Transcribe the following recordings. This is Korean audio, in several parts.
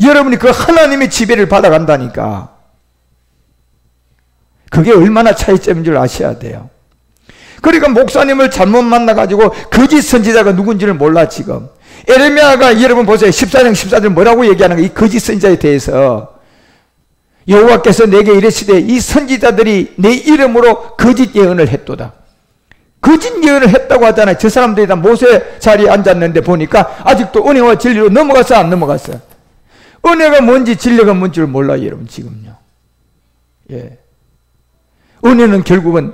여러분이 그 하나님의 지배를 받아간다니까. 그게 얼마나 차이점인 줄 아셔야 돼요. 그러니까 목사님을 잘못 만나가지고 거짓 선지자가 누군지를 몰라. 지금 에레미야가 여러분 보세요. 14장 14절 뭐라고 얘기하는 거예요? 이 거짓 선지자에 대해서 여호와께서 내게 이르시되 이 선지자들이 내 이름으로 거짓 예언을 했도다. 거짓 예언을 했다고 하잖아요. 저 사람들이 다 모세 자리에 앉았는데 보니까 아직도 은혜와 진리로 넘어갔어, 안 넘어갔어? 은혜가 뭔지 진리가 뭔지를 몰라요, 여러분. 지금요. 예. 은혜는 결국은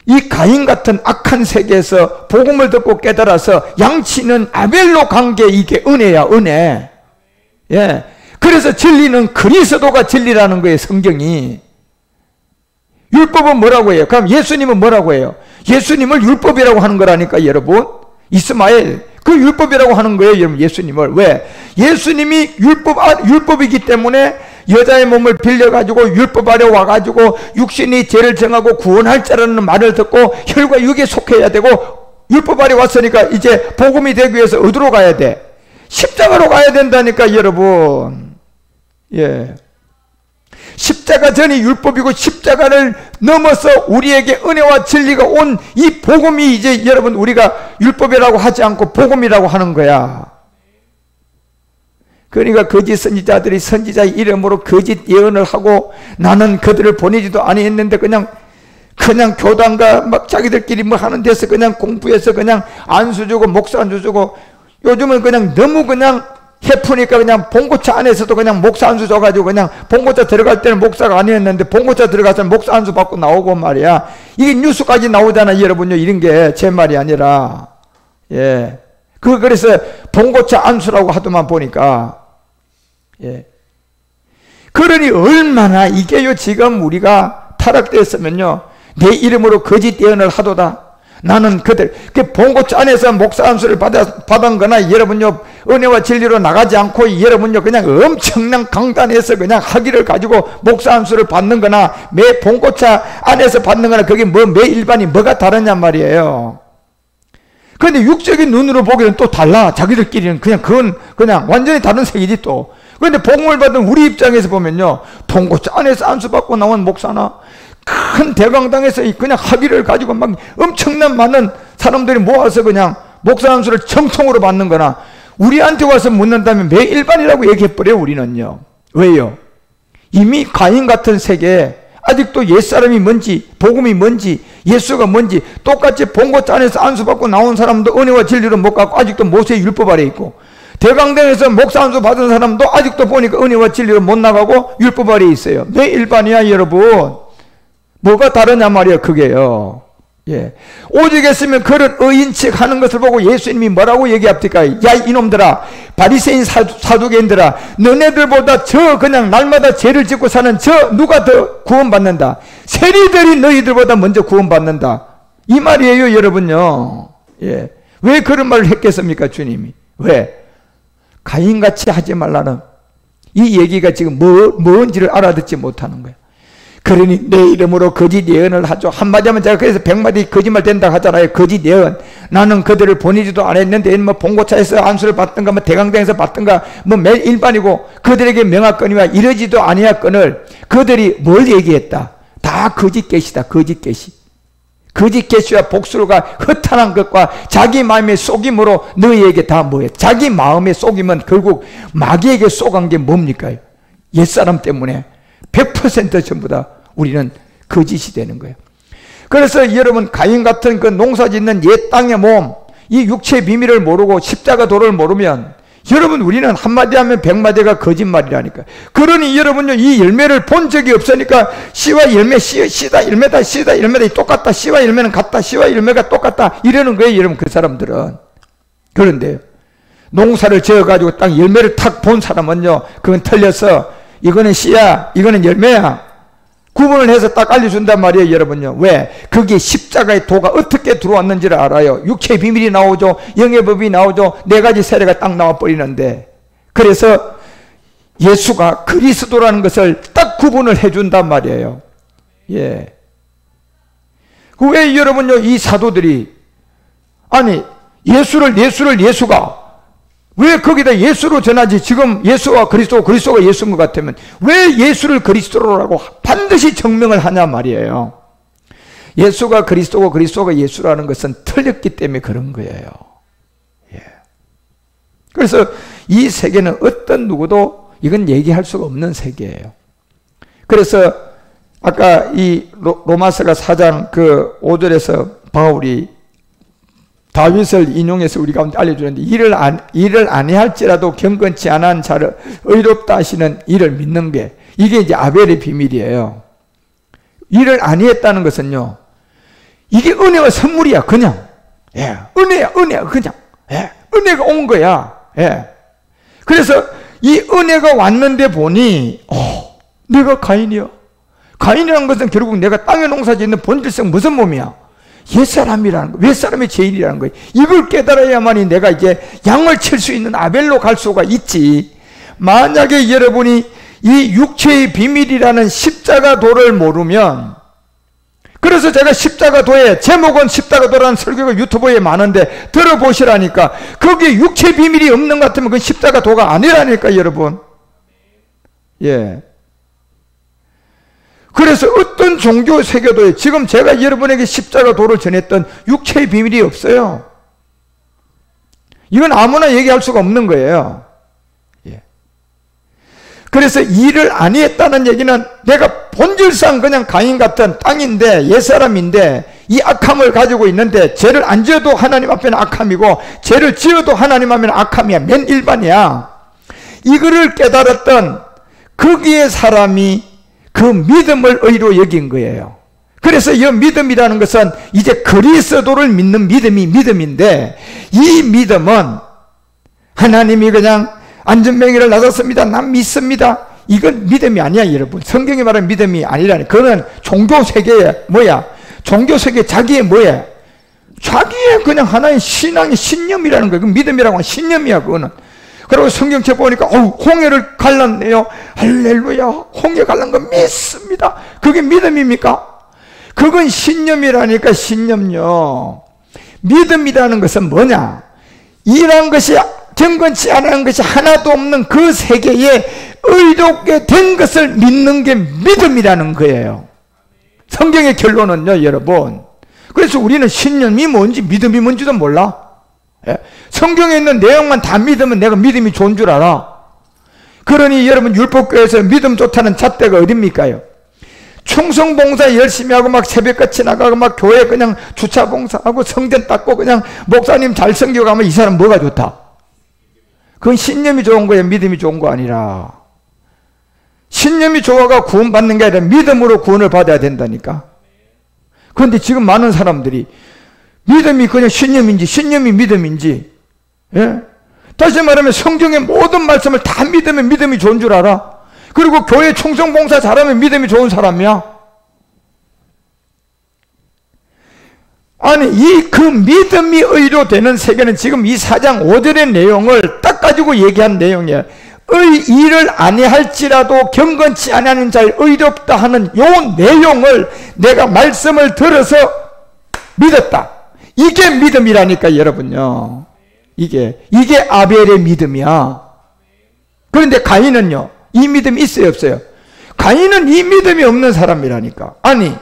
이 가인 같은 악한 세계에서 복음을 듣고 깨달아서 양치는 아벨로 간 게 이게 은혜야, 은혜. 예. 그래서 진리는 그리스도가 진리라는 거예요, 성경이. 율법은 뭐라고 해요? 그럼 예수님은 뭐라고 해요? 예수님을 율법이라고 하는 거라니까, 여러분. 이스마엘, 그 율법이라고 하는 거예요, 여러분. 예수님을. 왜? 예수님이 율법이기 때문에 여자의 몸을 빌려가지고 율법 아래 와가지고 육신이 죄를 정하고 구원할 자라는 말을 듣고 혈과 육에 속해야 되고 율법 아래 왔으니까 이제 복음이 되기 위해서 어디로 가야 돼? 십자가로 가야 된다니까, 여러분. 예. 십자가 전이 율법이고 십자가를 넘어서 우리에게 은혜와 진리가 온 이 복음이 이제 여러분 우리가 율법이라고 하지 않고 복음이라고 하는 거야. 그러니까 거짓 선지자들이 선지자의 이름으로 거짓 예언을 하고 나는 그들을 보내지도 아니했는데 그냥 교단과 막 자기들끼리 뭐 하는 데서 그냥 공부해서 그냥 안수 주고 목사 안수 주고 요즘은 그냥 너무 그냥 해프니까 그냥 봉고차 안에서도 그냥 목사 안수 줘가지고 그냥 봉고차 들어갈 때는 목사가 아니었는데 봉고차 들어가서 목사 안수 받고 나오고 말이야. 이게 뉴스까지 나오잖아, 여러분요. 이런 게 제 말이 아니라. 예. 그래서 봉고차 안수라고 하더만 보니까. 예. 그러니 얼마나 이게요, 지금 우리가 타락되었으면요. 내 이름으로 거짓 예언을 하도다. 나는 그들, 그 봉고차 안에서 목사 안수를 받은 거나 여러분요, 은혜와 진리로 나가지 않고 여러분요, 그냥 엄청난 강단에서 그냥 학위를 가지고 목사 안수를 받는 거나 매 봉고차 안에서 받는 거나 그게 매 일반이 뭐가 다르냔 말이에요. 그런데 육적인 눈으로 보기는 또 달라. 자기들끼리는 그건 그냥 완전히 다른 세계지 또. 그런데 복음을 받은 우리 입장에서 보면요, 봉고차 안에서 안수 받고 나온 목사나 큰 대강당에서 그냥 학위를 가지고 막 엄청난 많은 사람들이 모아서 그냥 목사 안수를 정통으로 받는 거나 우리한테 와서 묻는다면 매 일반이라고 얘기해버려요, 우리는요. 왜요? 이미 가인 같은 세계에 아직도 옛사람이 뭔지 복음이 뭔지 예수가 뭔지 똑같이 봉고차 안에서 안수받고 나온 사람도 은혜와 진리로 못 갖고 아직도 모세의 율법 아래 있고 대강당에서 목사 안수 받은 사람도 아직도 보니까 은혜와 진리로 못 나가고 율법 아래 있어요. 매 일반이야, 여러분. 뭐가 다르냐 말이야, 그게요. 예. 오직 했으면 그런 의인책 하는 것을 보고 예수님이 뭐라고 얘기합니까? 야, 이놈들아, 바리새인 사두개인들아, 너네들보다 저 그냥 날마다 죄를 짓고 사는 저 누가 더 구원받는다? 세리들이 너희들보다 먼저 구원받는다. 이 말이에요, 여러분요. 예. 왜 그런 말을 했겠습니까, 주님이? 왜? 가인같이 하지 말라는 이 얘기가 지금 뭔지를 알아듣지 못하는 거예요. 그러니 내 이름으로 거짓 예언을 하죠. 한마디 하면 제가 그래서 100마디 거짓말 된다고 하잖아요. 거짓 예언. 나는 그들을 보내지도 않았는데 뭐 봉고차에서 안수를 받든가 뭐 대강당에서 받든가 뭐 매일 일반이고 그들에게 명하거니와 이러지도 아니하거늘 그들이 뭘 얘기했다? 다 거짓 계시다. 거짓 계시. 거짓 계시와 복수가 허탄한 것과 자기 마음의 속임으로 너희에게 다 뭐예요? 자기 마음의 속임은 결국 마귀에게 속은 게 뭡니까? 옛사람 때문에 100% 전부 다 우리는 거짓이 되는 거예요. 그래서 여러분 가인 같은 그 농사 짓는 옛 땅의 몸, 이 육체의 비밀을 모르고 십자가 도를 모르면 여러분 우리는 한마디 하면 100마디가 거짓말이라니까. 그러니 여러분요 이 열매를 본 적이 없으니까 씨와 열매, 씨다 열매다, 씨다 열매다 똑같다, 씨와 열매는 같다, 씨와 열매가 똑같다 이러는 거예요, 여러분. 그 사람들은. 그런데 농사를 지어가지고 딱 열매를 탁 본 사람은요 그건 틀려서 이거는 씨야, 이거는 열매야. 구분을 해서 딱 알려준단 말이에요, 여러분요. 왜? 그게 십자가의 도가 어떻게 들어왔는지를 알아요. 육체의 비밀이 나오죠. 영의 법이 나오죠. 네 가지 세례가 딱 나와버리는데. 그래서 예수가 그리스도라는 것을 딱 구분을 해준단 말이에요. 예. 왜 여러분요, 이 사도들이, 아니, 예수가 왜 거기다 예수로 전하지? 지금 예수와 그리스도, 그리스도가 예수인 것 같으면 왜 예수를 그리스도라고 반드시 증명을 하냐 말이에요. 예수가 그리스도고 그리스도가 예수라는 것은 틀렸기 때문에 그런 거예요. 예. 그래서 이 세계는 어떤 누구도 이건 얘기할 수가 없는 세계예요. 그래서 아까 이 로마서가 4장 그 5절에서 바울이 다윗을 인용해서 우리 가운데 알려주는데 일을 아니할지라도 경건치 않은 자를 의롭다 하시는 이를 믿는 게 이게 이제 아벨의 비밀이에요. 일을 아니했다는 것은요, 이게 은혜와 선물이야. 그냥 은혜야 그냥 은혜가 온 거야. 그래서 이 은혜가 왔는데 보니 내가 가인이야. 가인이라는 것은 결국 내가 땅에 농사짓는 본질성 무슨 몸이야? 옛사람이라는 거, 옛사람의 죄인이라는 거예요. 이걸 깨달아야만이 내가 이제 양을 칠 수 있는 아벨로 갈 수가 있지. 만약에 여러분이 이 육체의 비밀이라는 십자가 도를 모르면, 그래서 제가 십자가 도에, 제목은 십자가 도라는 설교가 유튜브에 많은데 들어보시라니까. 거기에 육체 비밀이 없는 것 같으면 그건 십자가 도가 아니라니까, 여러분. 예. 그래서 어떤 종교 세계도에 지금 제가 여러분에게 십자가 도를 전했던 육체의 비밀이 없어요. 이건 아무나 얘기할 수가 없는 거예요. 예. 그래서 일을 아니했다는 얘기는 내가 본질상 그냥 가인 같은 땅인데, 옛사람인데 이 악함을 가지고 있는데, 죄를 안 지어도 하나님 앞에는 악함이고 죄를 지어도 하나님 앞에는 악함이야. 맨 일반이야. 이거를 깨달았던 거기에 사람이 그 믿음을 의로 여긴 거예요. 그래서 이 믿음이라는 것은 이제 그리스도를 믿는 믿음이 믿음인데, 이 믿음은 하나님이 그냥 안전병이를 낮았습니다, 난 믿습니다, 이건 믿음이 아니야. 여러분, 성경이 말하는 믿음이 아니라니. 그거는 종교 세계에 뭐야? 종교 세계 자기의 뭐야? 자기의 그냥 하나의 신앙의 신념이라는 거예요. 그 믿음이라고 하면 신념이야. 그거는. 그리고 성경책 보니까 홍해를 갈랐네요. 할렐루야, 홍해 갈란 거 믿습니다. 그게 믿음입니까? 그건 신념이라니까. 신념요. 믿음이라는 것은 뭐냐? 이런 것이 경건치 않은 것이 하나도 없는 그 세계에 의롭게 된 것을 믿는 게 믿음이라는 거예요. 성경의 결론은요, 여러분. 그래서 우리는 신념이 뭔지 믿음이 뭔지도 몰라. 성경에 있는 내용만 다 믿으면 내가 믿음이 좋은 줄 알아. 그러니 여러분, 율법교회에서 믿음 좋다는 잣대가 어딥니까요? 충성봉사 열심히 하고 막 새벽같이 나가고 막 교회 그냥 주차 봉사하고 성전 닦고 그냥 목사님 잘 섬겨가면 이 사람 뭐가 좋다? 그건 신념이 좋은 거예요, 믿음이 좋은 거 아니라. 신념이 좋아가 구원받는 게 아니라 믿음으로 구원을 받아야 된다니까. 그런데 지금 많은 사람들이 믿음이 그냥 신념인지 신념이 믿음인지, 다시 말하면 성경의 모든 말씀을 다 믿으면 믿음이 좋은 줄 알아. 그리고 교회 충성봉사 잘하면 믿음이 좋은 사람이야. 아니, 이 그 믿음이 의로 되는 세계는 지금 이 4장 5절의 내용을 딱 가지고 얘기한 내용이에요. 일을 아니할지라도 경건치 아니하는 자를 의롭다 하는 요 내용을 내가 말씀을 들어서 믿었다. 이게 믿음이라니까, 여러분요. 이게 아벨의 믿음이야. 그런데 가인은요, 이 믿음이 있어요, 없어요? 가인은 이 믿음이 없는 사람이라니까. 아니,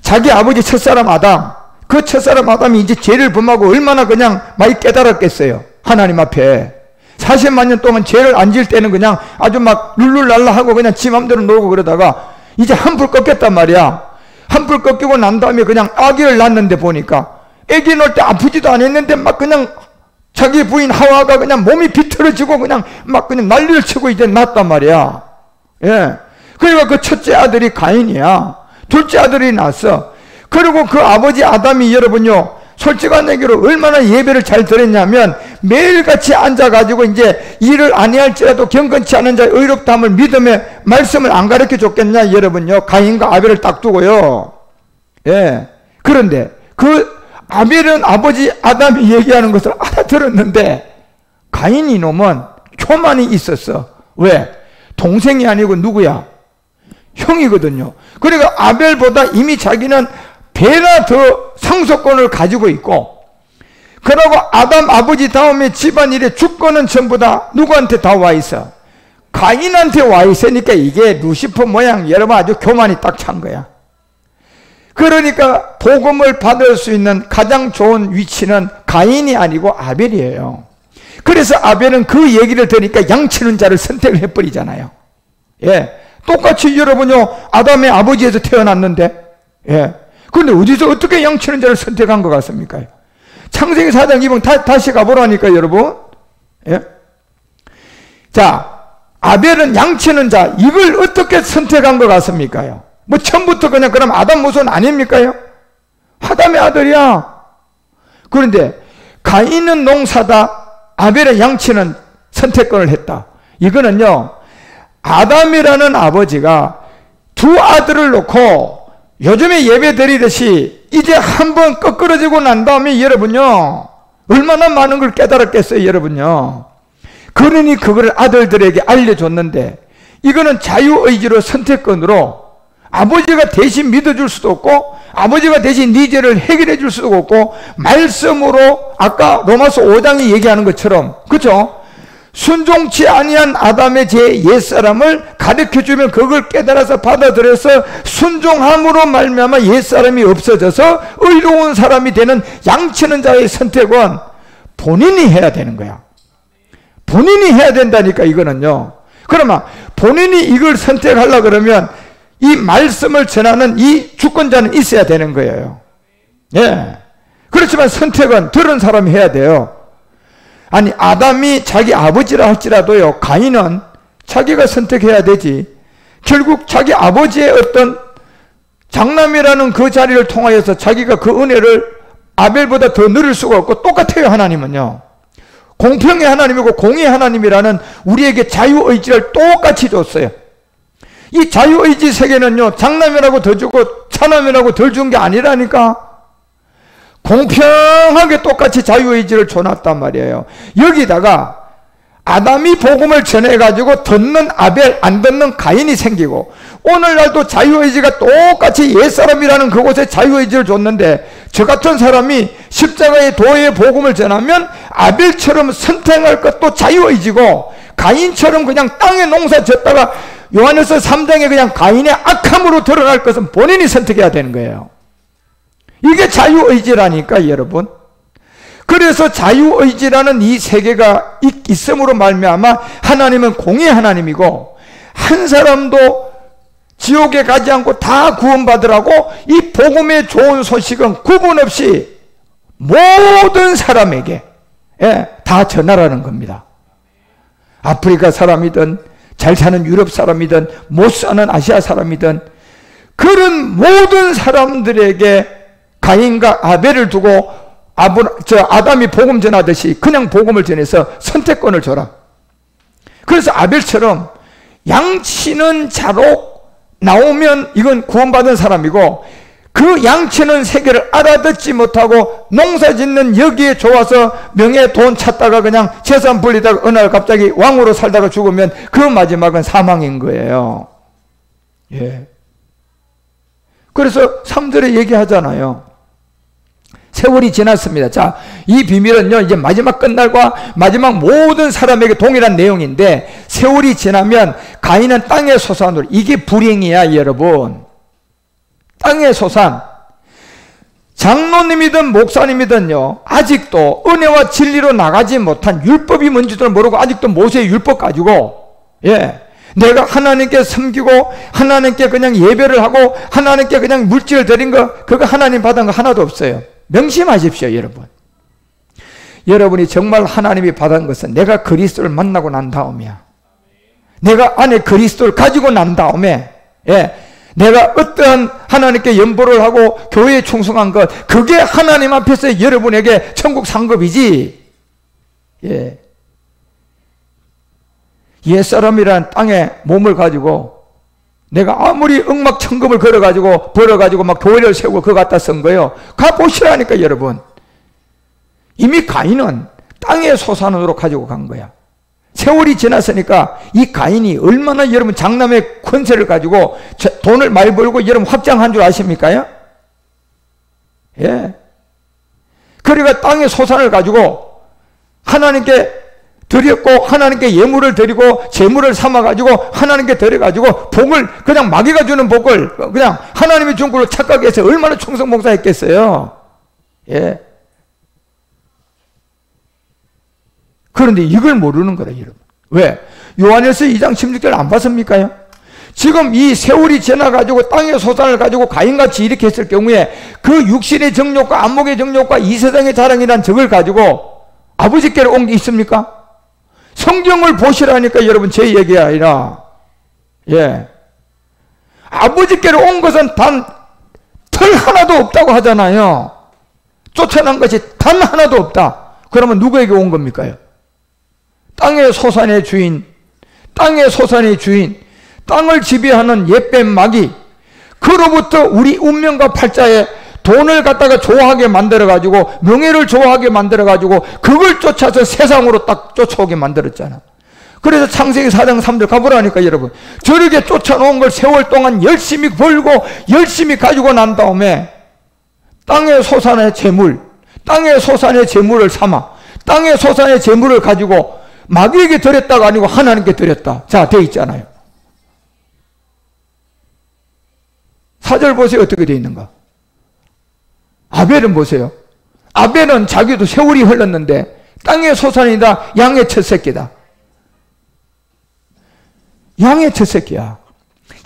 자기 아버지 첫사람 아담, 그 첫사람 아담이 이제 죄를 범하고 얼마나 그냥 많이 깨달았겠어요, 하나님 앞에. 40만 년 동안 죄를 안 지을 때는 그냥 아주 막 룰루랄라 하고 그냥 지 맘대로 놀고 그러다가 이제 한풀 꺾였단 말이야. 한풀 꺾이고 난 다음에 그냥 아기를 낳는데 보니까 아기 낳을 때 아프지도 않았는데 막 그냥 자기 부인 하와가 그냥 몸이 비틀어지고 그냥 막 그냥 난리를 치고 이제 낳았단 말이야. 예. 그러니까 그 첫째 아들이 가인이야. 둘째 아들이 낳았어. 그리고 그 아버지 아담이, 여러분요, 솔직한 얘기로 얼마나 예배를 잘 드렸냐면 매일같이 앉아가지고 이제 일을 아니할지라도 경건치 않은 자의 의롭다함을 믿음의 말씀을 안 가르쳐 줬겠냐, 여러분요. 가인과 아벨을 딱 두고요. 예. 그런데 그 아벨은 아버지 아담이 얘기하는 것을 알아들었는데 가인 이놈은 교만이 있었어. 왜? 동생이 아니고 누구야? 형이거든요. 그러니까 아벨보다 이미 자기는 배나 더 상속권을 가지고 있고, 그러고 아담 아버지 다음에 집안일의 주권은 전부 다 누구한테 다 와 있어? 가인한테 와 있으니까 이게 루시퍼 모양 여러분 아주 교만이 딱 찬 거야. 그러니까 복음을 받을 수 있는 가장 좋은 위치는 가인이 아니고 아벨이에요. 그래서 아벨은 그 얘기를 들으니까 양치는 자를 선택을 해버리잖아요. 예, 똑같이 여러분요 아담의 아버지에서 태어났는데, 예, 그런데 어디서 어떻게 양치는 자를 선택한 것 같습니까? 창세기 4장 2번 다시 가보라니까 여러분. 예? 자, 아벨은 양치는 자 이걸 어떻게 선택한 것 같습니까? 뭐 처음부터 그냥 그럼 아담 모손 아닙니까? 아담의 아들이야. 그런데 가인은 농사다, 아벨의 양치는 선택권을 했다. 이거는요 아담이라는 아버지가 두 아들을 놓고 요즘에 예배 드리듯이 이제 한번 꺾어지고 난 다음에 여러분요 얼마나 많은 걸 깨달았겠어요 여러분요. 그러니 그거를 아들들에게 알려줬는데 이거는 자유의지로 선택권으로 아버지가 대신 믿어줄 수도 없고 아버지가 대신 네 죄를 해결해 줄 수도 없고 말씀으로 아까 로마서 5장이 얘기하는 것처럼 그렇죠? 순종치 아니한 아담의 제 옛사람을 가르쳐주면 그걸 깨달아서 받아들여서 순종함으로 말미암아 옛사람이 없어져서 의로운 사람이 되는 양치는 자의 선택은 본인이 해야 되는 거야. 본인이 해야 된다니까 이거는요. 그러면 본인이 이걸 선택하려고 그러면 이 말씀을 전하는 이 주권자는 있어야 되는 거예요. 예. 그렇지만 선택은 들은 사람이 해야 돼요. 아니 아담이 자기 아버지라 할지라도요 가인은 자기가 선택해야 되지. 결국 자기 아버지의 어떤 장남이라는 그 자리를 통하여서 자기가 그 은혜를 아벨보다 더 누릴 수가 없고 똑같아요. 하나님은요 공평의 하나님이고 공의 하나님이라는 우리에게 자유의지를 똑같이 줬어요. 이 자유의지 세계는요 장남이라고 더 주고 차남이라고 덜 준 게 아니라니까 공평하게 똑같이 자유의지를 줘놨단 말이에요. 여기다가 아담이 복음을 전해가지고 듣는 아벨 안 듣는 가인이 생기고 오늘날도 자유의지가 똑같이 옛사람이라는 그곳에 자유의지를 줬는데 저 같은 사람이 십자가의 도의 복음을 전하면 아벨처럼 선택할 것도 자유의지고 가인처럼 그냥 땅에 농사 졌다가 요한일서 3장에 그냥 가인의 악함으로 드러날 것은 본인이 선택해야 되는 거예요. 이게 자유의지라니까 여러분. 그래서 자유의지라는 이 세계가 있음으로 말미암아 하나님은 공의 하나님이고 한 사람도 지옥에 가지 않고 다 구원받으라고 이 복음의 좋은 소식은 구분 없이 모든 사람에게 다 전하라는 겁니다. 아프리카 사람이든 잘 사는 유럽 사람이든 못 사는 아시아 사람이든 그런 모든 사람들에게 가인과 아벨을 두고 아담이 복음 전하듯이 그냥 복음을 전해서 선택권을 줘라. 그래서 아벨처럼 양치는 자로 나오면 이건 구원받은 사람이고 그 양치는 세계를 알아듣지 못하고 농사 짓는 여기에 좋아서 명예 돈 찾다가 그냥 재산 불리다가 어느 날 갑자기 왕으로 살다가 죽으면 그 마지막은 사망인 거예요. 예. 그래서 3절에 얘기하잖아요. 세월이 지났습니다. 자, 이 비밀은요 이제 마지막 끝날과 마지막 모든 사람에게 동일한 내용인데 세월이 지나면 가인은 땅의 소산으로, 이게 불행이야 여러분. 땅의 소산. 장로님이든 목사님이든요 아직도 은혜와 진리로 나가지 못한 율법이 뭔지도 모르고 아직도 모세의 율법 가지고 내가 하나님께 섬기고 하나님께 그냥 예배를 하고 하나님께 그냥 물질을 드린 거 그거 하나님 받은 거 하나도 없어요. 명심하십시오 여러분. 여러분이 정말 하나님이 받은 것은 내가 그리스도를 만나고 난 다음이야. 내가 안에 그리스도를 가지고 난 다음에 내가 어떠한 하나님께 연보를 하고 교회에 충성한 것 그게 하나님 앞에서 여러분에게 천국 상급이지. 옛사람이란 땅에 몸을 가지고 내가 아무리 억막천금을 걸어가지고 벌어가지고 막 교회를 세우고 그거 갖다 쓴 거예요. 가보시라니까 여러분. 이미 가인은 땅의 소산으로 가지고 간 거야. 세월이 지났으니까 이 가인이 얼마나 여러분 장남의 권세를 가지고 돈을 많이 벌고 여러분 확장한 줄 아십니까? 그 그러니까 땅의 소산을 가지고 하나님께 드렸고 하나님께 예물을 드리고 제물을 삼아가지고 하나님께 드려가지고 복을 그냥 마귀가 주는 복을 그냥 하나님이 준 걸로 착각해서 얼마나 충성봉사했겠어요. 예. 그런데 이걸 모르는 거라 여러분. 왜? 요한일서 2장 16절 안 봤습니까요? 지금 이 세월이 지나가지고 땅의 소산을 가지고 가인같이 이렇게 했을 경우에 그 육신의 정욕과 안목의 정욕과 이 세상의 자랑이란 적을 가지고 아버지께로 온 게 있습니까? 성경을 보시라니까 여러분 제 얘기가 아니라 예 아버지께로 온 것은 단 털 하나도 없다고 하잖아요. 쫓아난 것이 단 하나도 없다. 그러면 누구에게 온 겁니까요? 땅의 소산의 주인, 땅의 소산의 주인, 땅을 지배하는 옛뱀 마귀, 그로부터 우리 운명과 팔자에 돈을 갖다가 좋아하게 만들어가지고 명예를 좋아하게 만들어가지고 그걸 쫓아서 세상으로 딱 쫓아오게 만들었잖아. 그래서 창세기 4장 3절 가보라니까 여러분. 저렇게 쫓아놓은 걸 세월 동안 열심히 벌고 열심히 가지고 난 다음에 땅의 소산의 재물, 땅의 소산의 재물을 삼아 땅의 소산의 재물을 가지고 마귀에게 드렸다가 아니고 하나님께 드렸다. 자, 돼 있잖아요. 4절 보세요. 어떻게 돼 있는가? 아벨은 보세요. 아벨은 자기도 세월이 흘렀는데 땅의 소산이다. 양의 첫 새끼다. 양의 첫 새끼야.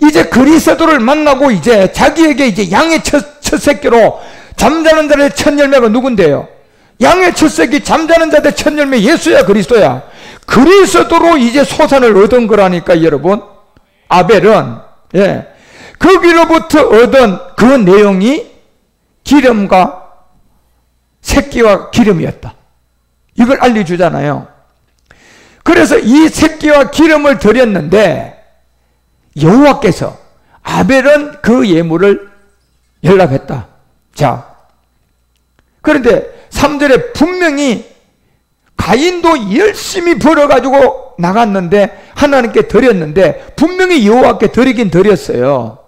이제 그리스도를 만나고 이제 자기에게 이제 양의 첫 새끼로 잠자는 자의 첫 열매가 누군데요? 양의 첫 새끼 잠자는 자의 첫 열매 예수야 그리스도야. 그리스도로 이제 소산을 얻은 거라니까 여러분. 아벨은 예. 거기로부터 얻은 그 내용이 기름과 새끼와 기름이었다. 이걸 알려주잖아요. 그래서 이 새끼와 기름을 드렸는데 여호와께서 아벨은 그 예물을 연락했다. 자, 그런데 3절에 분명히 가인도 열심히 벌어가지고 나갔는데 하나님께 드렸는데 분명히 여호와께 드리긴 드렸어요.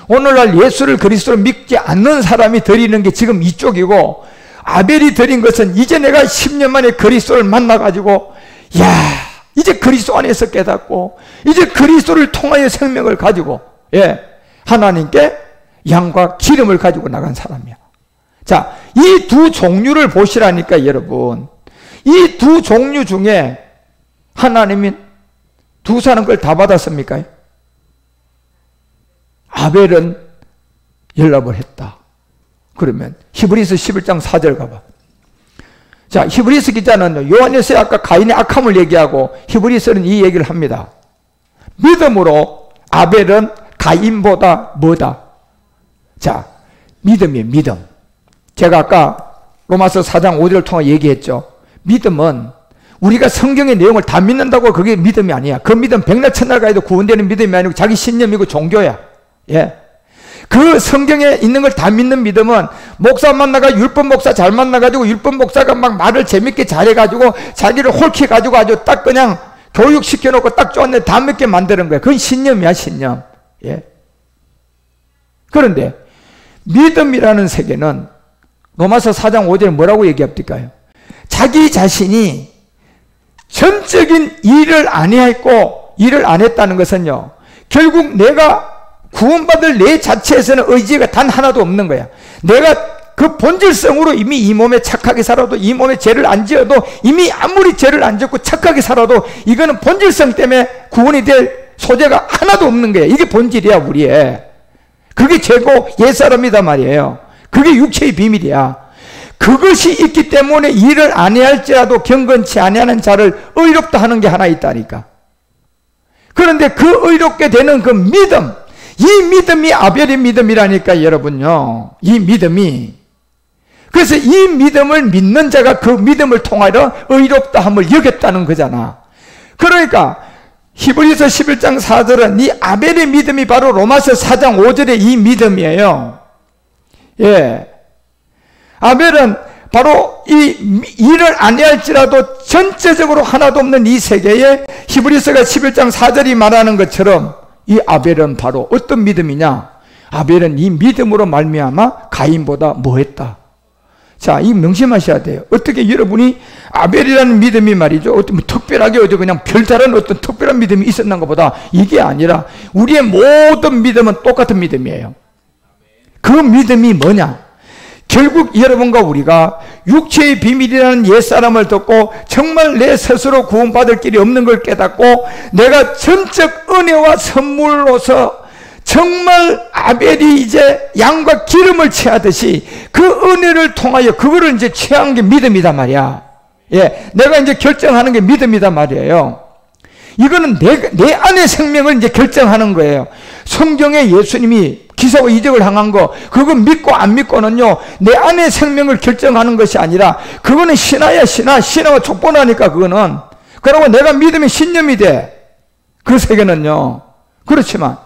오늘날 예수를 그리스도로 믿지 않는 사람이 드리는 게 지금 이쪽이고 아벨이 드린 것은 이제 내가 10년 만에 그리스도를 만나가지고 야 이제 그리스도 안에서 깨닫고 이제 그리스도를 통하여 생명을 가지고 예 하나님께 양과 기름을 가지고 나간 사람이야. 자, 이 두 종류를 보시라니까 여러분. 이 두 종류 중에 하나님이 두 사람 걸 다 받았습니까? 아벨은 연락을 했다. 그러면 히브리서 11장 4절 가봐. 자, 히브리서 기자는 요한일서에 아까 가인의 악함을 얘기하고 히브리서는 이 얘기를 합니다. 믿음으로 아벨은 가인보다 뭐다? 자, 믿음이에요. 믿음. 제가 아까 로마서 4장 5절을 통해 얘기했죠. 믿음은 우리가 성경의 내용을 다 믿는다고 그게 믿음이 아니야. 그 믿음 백날 천날 가도 구원되는 믿음이 아니고 자기 신념이고 종교야. 예. 그 성경에 있는 걸 다 믿는 믿음은 목사 만나가 율법 목사 잘 만나가지고 율법 목사가 막 말을 재밌게 잘해가지고 자기를 홀켜가지고 아주 딱 그냥 교육시켜놓고 딱 좋은데 다 믿게 만드는 거야. 그건 신념이야, 신념. 예. 그런데 믿음이라는 세계는 로마서 4장 5절에 뭐라고 얘기합니까요? 자기 자신이 전적인 일을 안 했고 일을 안 했다는 것은요, 결국 내가 구원받을 내 자체에서는 의지가 단 하나도 없는 거야. 내가 그 본질성으로 이미 이 몸에 착하게 살아도, 이 몸에 죄를 안 지어도, 이미 아무리 죄를 안 짓고 착하게 살아도 이거는 본질성 때문에 구원이 될 소재가 하나도 없는 거야. 이게 본질이야, 우리의. 그게 죄고 옛사람이다 말이에요. 그게 육체의 비밀이야. 그것이 있기 때문에 일을 안 해야 할지라도 경건치 아니하는 자를 의롭다 하는 게 하나 있다니까. 그런데 그 의롭게 되는 그 믿음, 이 믿음이 아벨의 믿음이라니까 여러분요. 이 믿음이. 그래서 이 믿음을 믿는 자가 그 믿음을 통하여 의롭다 함을 여겼다는 거잖아. 그러니까 히브리서 11장 4절은 이 아벨의 믿음이 바로 로마서 4장 5절의 이 믿음이에요. 예. 아벨은 바로 이 일을 안 해야 할지라도 전체적으로 하나도 없는 이 세계에 히브리서가 11장 4절이 말하는 것처럼 이 아벨은 바로 어떤 믿음이냐? 아벨은 이 믿음으로 말미암아 가인보다 뭐했다? 자, 이 명심하셔야 돼요. 어떻게 여러분이 아벨이라는 믿음이 말이죠. 어떤 특별하게 어디 그냥 별다른 어떤 특별한 믿음이 있었는 것보다 이게 아니라 우리의 모든 믿음은 똑같은 믿음이에요. 그 믿음이 뭐냐? 결국 여러분과 우리가 육체의 비밀이라는 옛사람을 듣고 정말 내 스스로 구원받을 길이 없는 걸 깨닫고 내가 전적 은혜와 선물로서 정말 아벨이 이제 양과 기름을 취하듯이 그 은혜를 통하여 그거를 이제 취한 게 믿음이다 말이야. 예, 내가 이제 결정하는 게 믿음이다 말이에요. 이거는 내 안의 생명을 이제 결정하는 거예요. 성경에 예수님이 기사와 이적을 향한 거, 그거 믿고 안 믿고는요, 내 안의 생명을 결정하는 것이 아니라, 그거는 신화야, 신화와 족보나니까, 그거는. 그러고 내가 믿으면 신념이 돼. 그 세계는요. 그렇지만,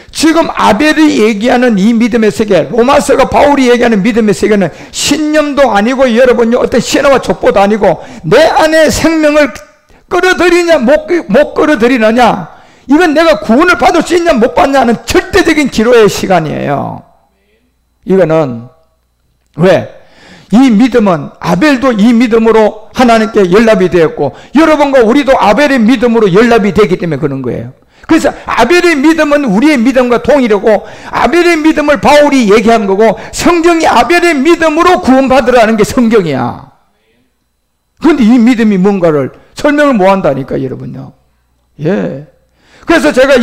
지금 아벨이 얘기하는 이 믿음의 세계, 로마서가 바울이 얘기하는 믿음의 세계는 신념도 아니고, 여러분요, 어떤 신화와 족보도 아니고, 내 안의 생명을 끌어들이냐, 못 끌어들이느냐, 이건 내가 구원을 받을 수 있냐 못 받냐는 절대적인 기로의 시간이에요. 이거는 왜? 이 믿음은 아벨도 이 믿음으로 하나님께 연락이 되었고 여러분과 우리도 아벨의 믿음으로 연락이 되기 때문에 그런 거예요. 그래서 아벨의 믿음은 우리의 믿음과 동일하고 아벨의 믿음을 바울이 얘기한 거고 성경이 아벨의 믿음으로 구원받으라는 게 성경이야. 그런데 이 믿음이 뭔가를 설명을 못 한다니까 여러분요. 예. 그래서 제가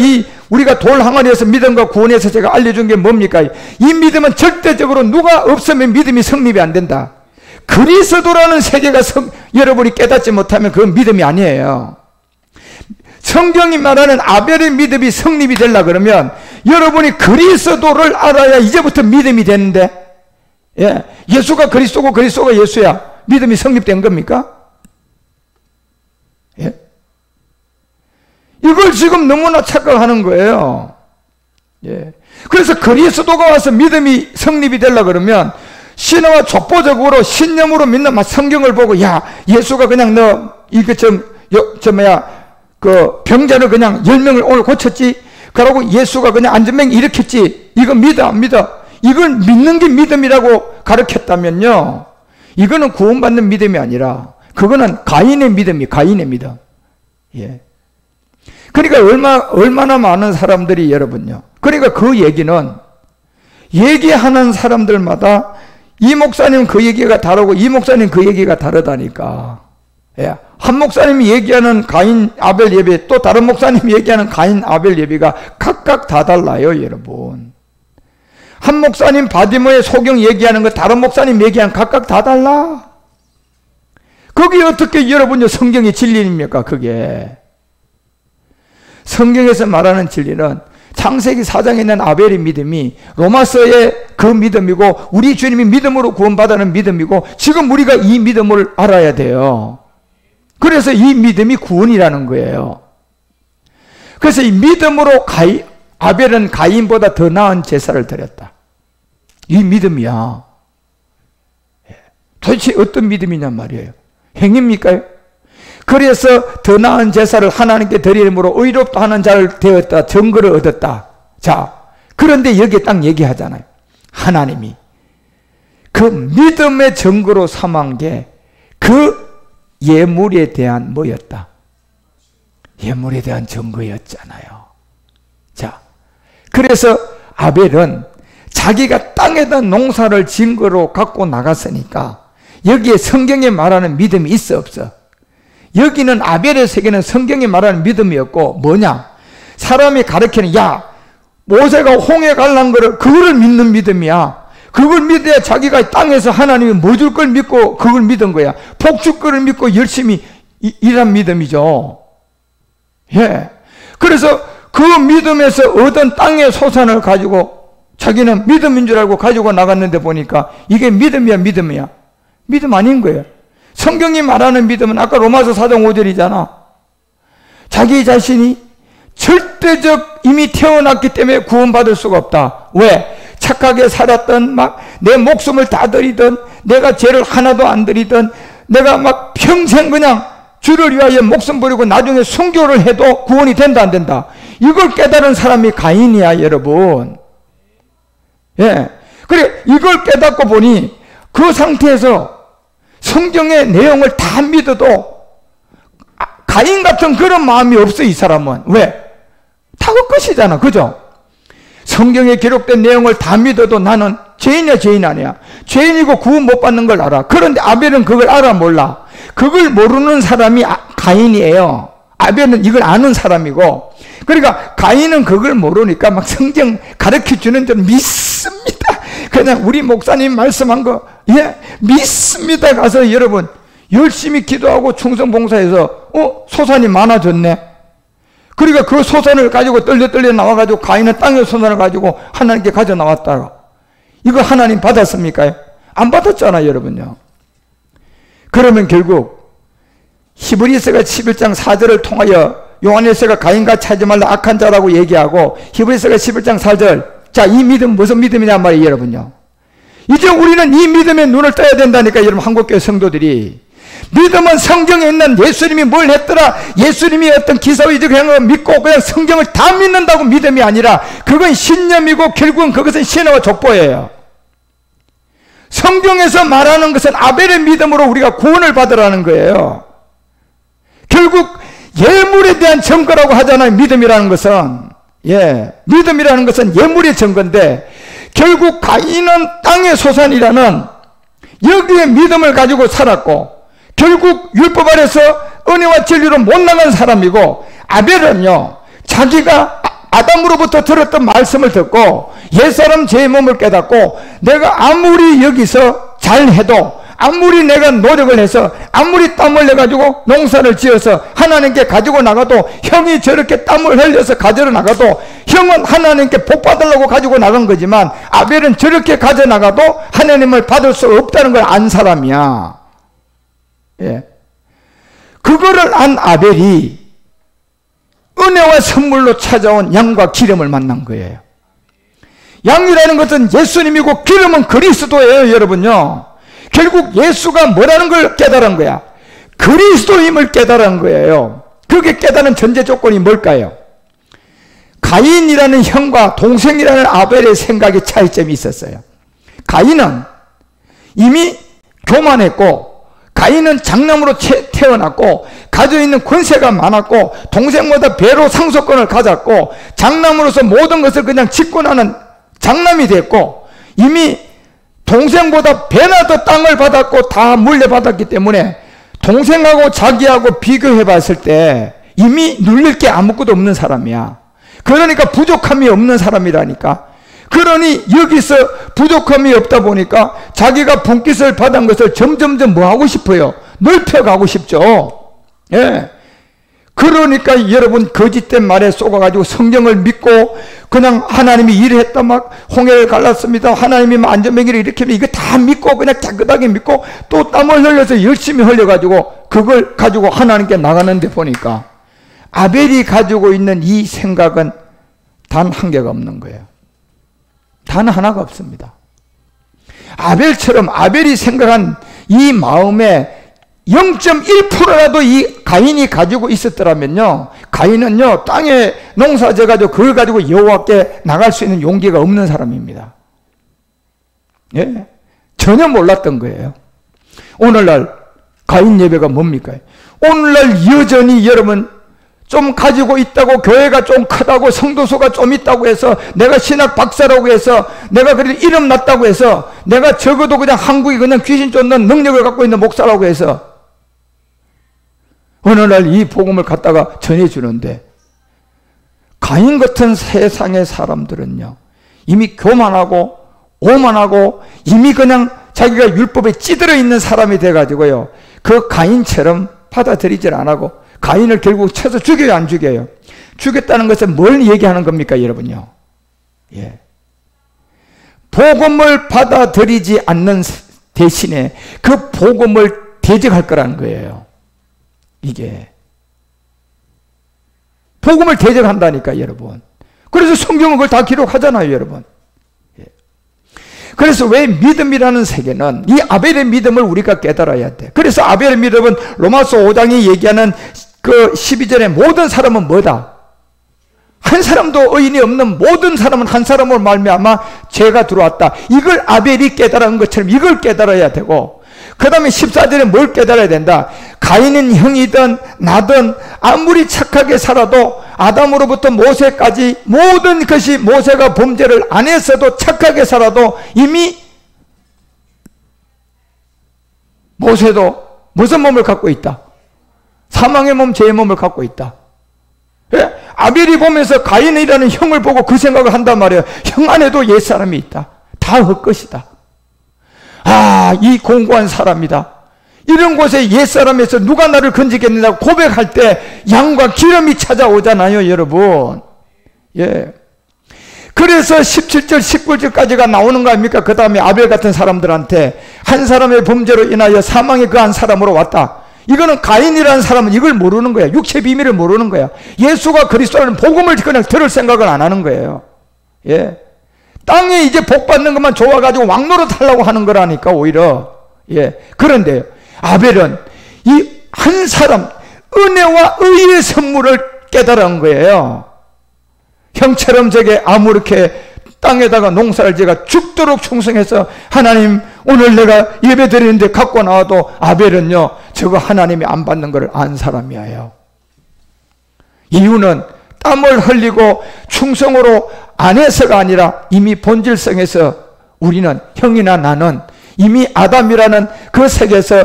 우리가 돌 항아리에서 믿음과 구원에서 제가 알려준 게 뭡니까? 이 믿음은 절대적으로 누가 없으면 믿음이 성립이 안 된다. 그리스도라는 세계가 여러분이 깨닫지 못하면 그건 믿음이 아니에요. 성경이 말하는 아벨의 믿음이 성립이 되려 그러면 여러분이 그리스도를 알아야 이제부터 믿음이 되는데, 예. 예수가 그리스도고 그리스도가 예수야. 믿음이 성립된 겁니까? 예. 이걸 지금 너무나 착각하는 거예요. 예. 그래서 그리스도가 와서 믿음이 성립이 되려 그러면 신화와 족보적으로 신념으로 믿는 막 성경을 보고 야 예수가 그냥 너 이거 그 병자를 그냥 10명을 오늘 고쳤지. 그러고 예수가 그냥 안전병 일으켰지. 이거 믿어 안 믿어? 이걸 믿는 게 믿음이라고 가르쳤다면요. 이거는 구원받는 믿음이 아니라 그거는 가인의 믿음이 가인의 믿음. 예. 그러니까 얼마나 많은 사람들이 여러분요. 그러니까 그 얘기는 얘기하는 사람들마다 이 목사님 그 얘기가 다르고 이 목사님 그 얘기가 다르다니까. 예. 한 목사님이 얘기하는 가인 아벨 예배 또 다른 목사님이 얘기하는 가인 아벨 예배가 각각 다 달라요 여러분. 한 목사님 바디모의 소경 얘기하는 거 다른 목사님 얘기하는 각각 다 달라. 그게 어떻게 여러분요 성경의 진리입니까 그게. 성경에서 말하는 진리는 창세기 4장에 있는 아벨의 믿음이 로마서의 그 믿음이고 우리 주님이 믿음으로 구원받아는 믿음이고 지금 우리가 이 믿음을 알아야 돼요. 그래서 이 믿음이 구원이라는 거예요. 그래서 이 믿음으로 아벨은 가인보다 더 나은 제사를 드렸다. 이 믿음이야. 도대체 어떤 믿음이냔 말이에요. 행위입니까? 그래서 더 나은 제사를 하나님께 드림으로 의롭다 하는 자를 되었다. 증거를 얻었다. 자, 그런데 여기에 딱 얘기하잖아요. 하나님이 그 믿음의 증거로 삼은 게 그 예물에 대한 뭐였다? 예물에 대한 증거였잖아요. 자, 그래서 아벨은 자기가 땅에다 농사를 증거로 갖고 나갔으니까 여기에 성경에 말하는 믿음이 있어 없어? 여기는 아벨의 세계는 성경이 말하는 믿음이었고 뭐냐? 사람이 가르치는 야 모세가 홍해 갈란 거를 그거를 믿는 믿음이야. 그걸 믿어야 자기가 땅에서 하나님이 뭐 줄 걸 믿고 그걸 믿은 거야. 복 줄 거를 믿고 열심히 일한 믿음이죠. 예. 그래서 그 믿음에서 얻은 땅의 소산을 가지고 자기는 믿음인 줄 알고 가지고 나갔는데 보니까 이게 믿음이야 믿음이야? 믿음 아닌 거예요. 성경이 말하는 믿음은 아까 로마서 4장 5절이잖아. 자기 자신이 절대적 이미 태어났기 때문에 구원받을 수가 없다. 왜? 착하게 살았던 막 내 목숨을 다 드리던 내가 죄를 하나도 안 드리던 내가 막 평생 그냥 주를 위하여 목숨 버리고 나중에 순교를 해도 구원이 된다 안 된다. 이걸 깨달은 사람이 가인이야 여러분. 예. 그래 이걸 깨닫고 보니 그 상태에서 성경의 내용을 다 믿어도 가인 같은 그런 마음이 없어, 이 사람은. 왜? 다 헛것이잖아. 그죠? 성경에 기록된 내용을 다 믿어도 나는 죄인이야, 죄인 아니야? 죄인이고 구원 못 받는 걸 알아. 그런데 아벨은 그걸 알아, 몰라? 그걸 모르는 사람이 가인이에요. 아벨은 이걸 아는 사람이고. 그러니까 가인은 그걸 모르니까 막 성경 가르쳐 주는 줄 믿습니다. 그냥 우리 목사님 말씀한 거, 예, 믿습니다. 가서 여러분 열심히 기도하고 충성 봉사해서 소산이 많아졌네. 그러니까 그 소산을 가지고 떨려 나와가지고 가인은 땅의 소산을 가지고 하나님께 가져 나왔다. 이거 하나님 받았습니까? 안 받았잖아요, 여러분요. 그러면 결국 히브리서가 11장 4절을 통하여 요한일서가 가인과 차지 말라 악한 자라고 얘기하고 히브리서가 11장 4절, 자, 이 믿음 무슨 믿음이냐 말이에요, 여러분요. 이제 우리는 이 믿음에 눈을 떠야 된다니까, 여러분. 한국교회 성도들이 믿음은 성경에 있는 예수님이 뭘 했더라, 예수님이 어떤 기사의적 행을 믿고 그냥 성경을 다 믿는다고 믿음이 아니라 그건 신념이고 결국은 그것은 신화와 족보예요. 성경에서 말하는 것은 아벨의 믿음으로 우리가 구원을 받으라는 거예요. 결국 예물에 대한 증거라고 하잖아요. 믿음이라는 것은, 예, 믿음이라는 것은 예물의 증거인데 결국 가인은 땅의 소산이라는 여기에 믿음을 가지고 살았고 결국 율법 아래서 은혜와 진리로 못 나간 사람이고, 아벨은요 자기가 아담으로부터 들었던 말씀을 듣고 옛사람 제 몸을 깨닫고 내가 아무리 여기서 잘해도, 아무리 내가 노력을 해서, 아무리 땀을 내가지고 농사를 지어서 하나님께 가지고 나가도, 형이 저렇게 땀을 흘려서 가지러 나가도 형은 하나님께 복 받으려고 가지고 나간 거지만 아벨은 저렇게 가져 나가도 하나님을 받을 수 없다는 걸 안 사람이야. 예. 그거를 안 아벨이 은혜와 선물로 찾아온 양과 기름을 만난 거예요. 양이라는 것은 예수님이고 기름은 그리스도예요, 여러분요. 결국 예수가 뭐라는 걸 깨달은 거야? 그리스도임을 깨달은 거예요. 그게 깨달은 전제 조건이 뭘까요? 가인이라는 형과 동생이라는 아벨의 생각의 차이점이 있었어요. 가인은 이미 교만했고, 가인은 장남으로 태어났고 가지고 있는 권세가 많았고 동생보다 배로 상속권을 가졌고 장남으로서 모든 것을 그냥 집권하는 장남이 됐고 이미 동생보다 배나 더 땅을 받았고 다 물려받았기 때문에 동생하고 자기하고 비교해 봤을 때 이미 눌릴 게 아무것도 없는 사람이야. 그러니까 부족함이 없는 사람이라니까. 그러니 여기서 부족함이 없다 보니까 자기가 분깃을 받은 것을 점점점 뭐 하고 싶어요? 넓혀가고 싶죠. 예. 그러니까 여러분 거짓된 말에 속아가지고 성경을 믿고 그냥 하나님이 일했다, 막 홍해를 갈랐습니다, 하나님이 안전병기를 이렇게 하면 이거 다 믿고 그냥 깨끗하게 믿고 또 땀을 흘려서 열심히 흘려가지고 그걸 가지고 하나님께 나가는데 보니까 아벨이 가지고 있는 이 생각은 단 한 개가 없는 거예요. 단 하나가 없습니다. 아벨처럼 아벨이 생각한 이 마음에 0.1%라도 이 가인이 가지고 있었더라면요, 가인은요 땅에 농사 져가지고 그걸 가지고 여호와께 나갈 수 있는 용기가 없는 사람입니다. 예? 전혀 몰랐던 거예요. 오늘날 가인 예배가 뭡니까? 오늘날 여전히 여러분 좀 가지고 있다고, 교회가 좀 크다고, 성도수가 좀 있다고 해서, 내가 신학 박사라고 해서, 내가 그래도 이름 났다고 해서, 내가 적어도 그냥 한국에 그냥 귀신 쫓는 능력을 갖고 있는 목사라고 해서 오늘날 이 복음을 갖다가 전해주는데, 가인 같은 세상의 사람들은요 이미 교만하고 오만하고 이미 그냥 자기가 율법에 찌들어 있는 사람이 돼가지고요 그 가인처럼 받아들이질 안 하고 가인을 결국 쳐서 죽여요, 안 죽여요? 죽였다는 것은 뭘 얘기하는 겁니까, 여러분요? 예. 복음을 받아들이지 않는 대신에 그 복음을 대적할 거라는 거예요. 이게 복음을 대적한다니까, 여러분. 그래서 성경은 그걸 다 기록하잖아요, 여러분. 예. 그래서 왜 믿음이라는 세계는 이 아벨의 믿음을 우리가 깨달아야 돼. 그래서 아벨의 믿음은 로마서 5장이 얘기하는 그 12절에 모든 사람은 뭐다? 한 사람도 의인이 없는 모든 사람은 한 사람으로 말미암아 죄가 들어왔다. 이걸 아벨이 깨달은 것처럼 이걸 깨달아야 되고, 그 다음에 14절에 뭘 깨달아야 된다. 가인은 형이든 나든 아무리 착하게 살아도 아담으로부터 모세까지 모든 것이, 모세가 범죄를 안 했어도 착하게 살아도 이미 모세도 무슨 몸을 갖고 있다? 사망의 몸, 죄의 몸을 갖고 있다. 예? 아벨이 보면서 가인이라는 형을 보고 그 생각을 한단 말이에요. 형 안에도 옛사람이 있다. 다 헛것이다. 아, 이 공고한 사람이다. 이런 곳에 옛사람에서 누가 나를 건지겠느냐고 고백할 때 양과 기름이 찾아오잖아요, 여러분. 예. 그래서 17절, 19절까지가 나오는 거 아닙니까? 그 다음에 아벨 같은 사람들한테 한 사람의 범죄로 인하여 사망이 그 한 사람으로 왔다. 이거는 가인이라는 사람은 이걸 모르는 거야. 육체 비밀을 모르는 거야. 예수가 그리스도라는 복음을 그냥 들을 생각을 안 하는 거예요. 예. 땅에 이제 복 받는 것만 좋아가지고 왕노릇 하려고 하는 거라니까, 오히려. 예. 그런데 아벨은 이 한 사람, 은혜와 의의 선물을 깨달은 거예요. 형처럼 저게 아무렇게 땅에다가 농사를 지가 죽도록 충성해서 하나님 오늘 내가 예배 드리는데 갖고 나와도 아벨은요 저거 하나님이 안 받는 걸 안 사람이에요. 이유는 땀을 흘리고 충성으로 안 해서가 아니라 이미 본질성에서 우리는, 형이나 나는 이미 아담이라는 그 세계에서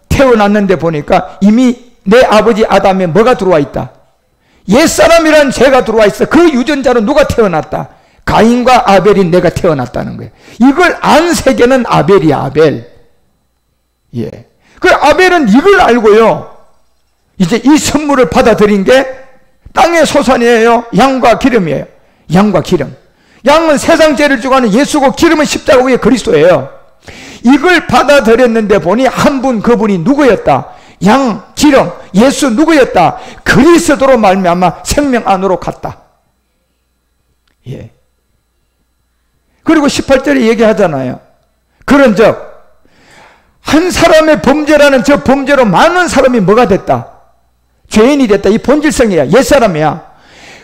태어났는데 보니까 이미 내 아버지 아담에 뭐가 들어와 있다? 옛사람이라는 죄가 들어와 있어. 그 유전자로 누가 태어났다? 가인과 아벨이 내가 태어났다는 거예요. 이걸 안 세계는 아벨이야, 아벨. 예. 그 아벨은 이걸 알고요. 이제 이 선물을 받아들인 게 땅의 소산이에요. 양과 기름이에요. 양과 기름. 양은 세상 죄를 주고 하는 예수고, 기름은 십자가 위에 그리스도예요. 이걸 받아들였는데 보니 한 분, 그분이 누구였다? 양, 기름, 예수 누구였다? 그리스도로 말미암아 생명 안으로 갔다. 예. 그리고 18절에 얘기하잖아요. 그런즉 한 사람의 범죄라는 저 범죄로 많은 사람이 뭐가 됐다? 죄인이 됐다. 이 본질성이야. 옛사람이야.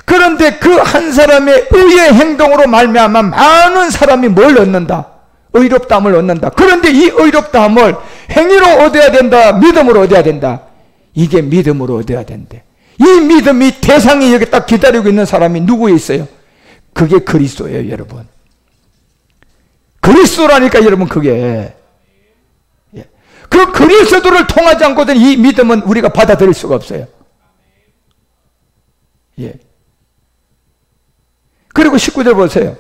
그런데 그 한 사람의 의의 행동으로 말미암아 많은 사람이 뭘 얻는다? 의롭다함을 얻는다. 그런데 이 의롭다함을 행위로 얻어야 된다? 믿음으로 얻어야 된다? 이게 믿음으로 얻어야 된대. 이 믿음이, 대상이 여기 딱 기다리고 있는 사람이 누구에 있어요? 그게 그리스도예요, 여러분. 그리스도라니까, 여러분, 그게. 예. 그 그리스도를 통하지 않고는 이 믿음은 우리가 받아들일 수가 없어요. 예. 그리고 19절 보세요.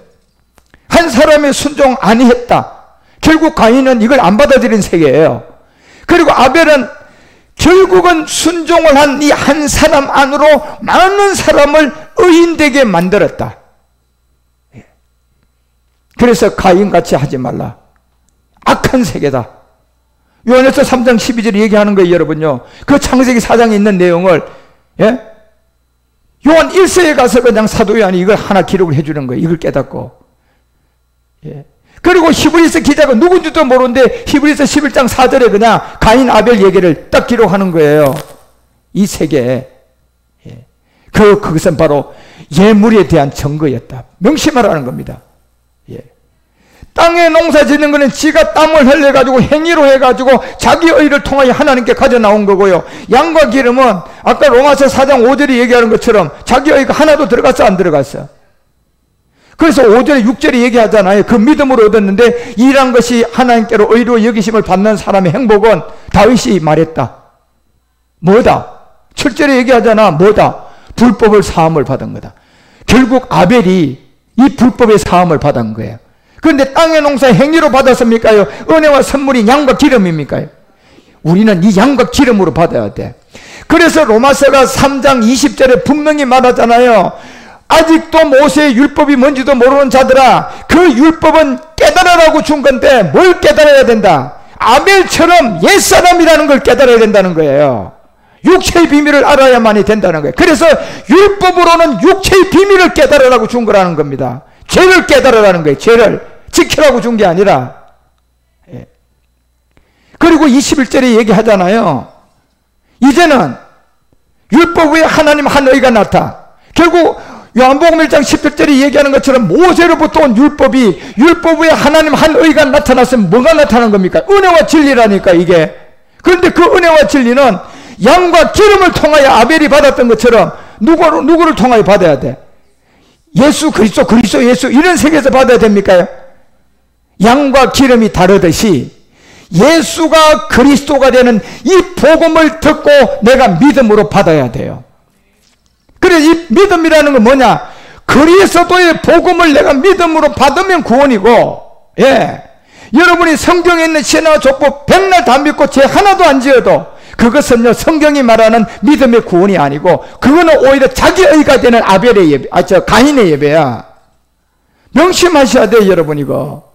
한 사람의 순종 아니했다. 결국 가인은 이걸 안 받아들인 세계예요. 그리고 아벨은 결국은 순종을 한 이 한 사람 안으로 많은 사람을 의인되게 만들었다. 그래서 가인같이 하지 말라. 악한 세계다. 요한일서 3장 12절에 얘기하는 거예요, 여러분요. 그 창세기 4장에 있는 내용을, 예? 요한 1서에 가서 그냥 사도 요한이 이걸 하나 기록을 해주는 거예요. 이걸 깨닫고. 예. 그리고 히브리서 기자가 누군지도 모르는데 히브리서 11장 4절에 그냥 가인 아벨 얘기를 딱 기록하는 거예요. 이 세계에. 예. 그것은 바로 예물에 대한 증거였다. 명심하라는 겁니다. 예. 땅에 농사 짓는 거는 지가 땀을 흘려가지고 행위로 해가지고 자기 의를 통하여 하나님께 가져 나온 거고요. 양과 기름은 아까 로마서 4장 5절이 얘기하는 것처럼 자기 의가 하나도 들어갔어, 안 들어갔어? 그래서 5절에 6절에 얘기하잖아요. 그 믿음으로 얻었는데 이란 것이 하나님께로 의로 여기심을 받는 사람의 행복은 다윗이 말했다. 뭐다? 7절에 얘기하잖아. 뭐다? 불법을 사함을 받은 거다. 결국 아벨이 이 불법의 사함을 받은 거예요. 그런데 땅의 농사 행위로 받았습니까요? 은혜와 선물이 양과 기름입니까요? 우리는 이 양과 기름으로 받아야 돼. 그래서 로마서가 3장 20절에 분명히 말하잖아요. 아직도 모세의 율법이 뭔지도 모르는 자들아, 그 율법은 깨달으라고 준 건데 뭘 깨달아야 된다? 아벨처럼 옛사람이라는 걸 깨달아야 된다는 거예요. 육체의 비밀을 알아야만이 된다는 거예요. 그래서 율법으로는 육체의 비밀을 깨달으라고 준 거라는 겁니다. 죄를 깨달으라는 거예요. 죄를 지키라고 준 게 아니라. 예. 그리고 21절에 얘기하잖아요. 이제는 율법 외에 하나님 한 의가 나타. 결국 요한복음 1장 17절에 얘기하는 것처럼 모세로부터 온 율법이, 율법 위에 하나님 한 의가 나타났으면 뭐가 나타난 겁니까? 은혜와 진리라니까 이게. 그런데 그 은혜와 진리는 양과 기름을 통하여 아벨이 받았던 것처럼 누구를 통하여 받아야 돼? 예수 그리스도, 그리스도 예수, 이런 세계에서 받아야 됩니까? 양과 기름이 다르듯이 예수가 그리스도가 되는 이 복음을 듣고 내가 믿음으로 받아야 돼요. 그래, 이 믿음이라는 건 뭐냐? 그리스도의 복음을 내가 믿음으로 받으면 구원이고, 예. 여러분이 성경에 있는 신앙 족보 백날 다 믿고 죄 하나도 안 지어도 그것은요, 성경이 말하는 믿음의 구원이 아니고, 그거는 오히려 자기 의가 되는 아벨의 예배, 가인의 예배야. 명심하셔야 돼요, 여러분, 이거.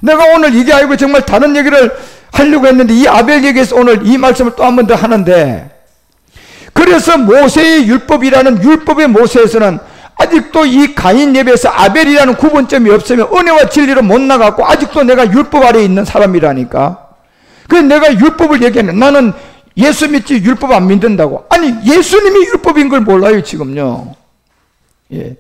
내가 오늘 이게 아니고 정말 다른 얘기를 하려고 했는데, 이 아벨 얘기에서 오늘 이 말씀을 또 한 번 더 하는데, 그래서 모세의 율법이라는 율법의 모세에서는 아직도 이 가인 예배에서 아벨이라는 구분점이 없으면 은혜와 진리로 못 나가고 아직도 내가 율법 아래에 있는 사람이라니까. 그래서 내가 율법을 얘기하는, 나는 예수 믿지 율법 안 믿는다고. 아니, 예수님이 율법인 걸 몰라요, 지금요. 예.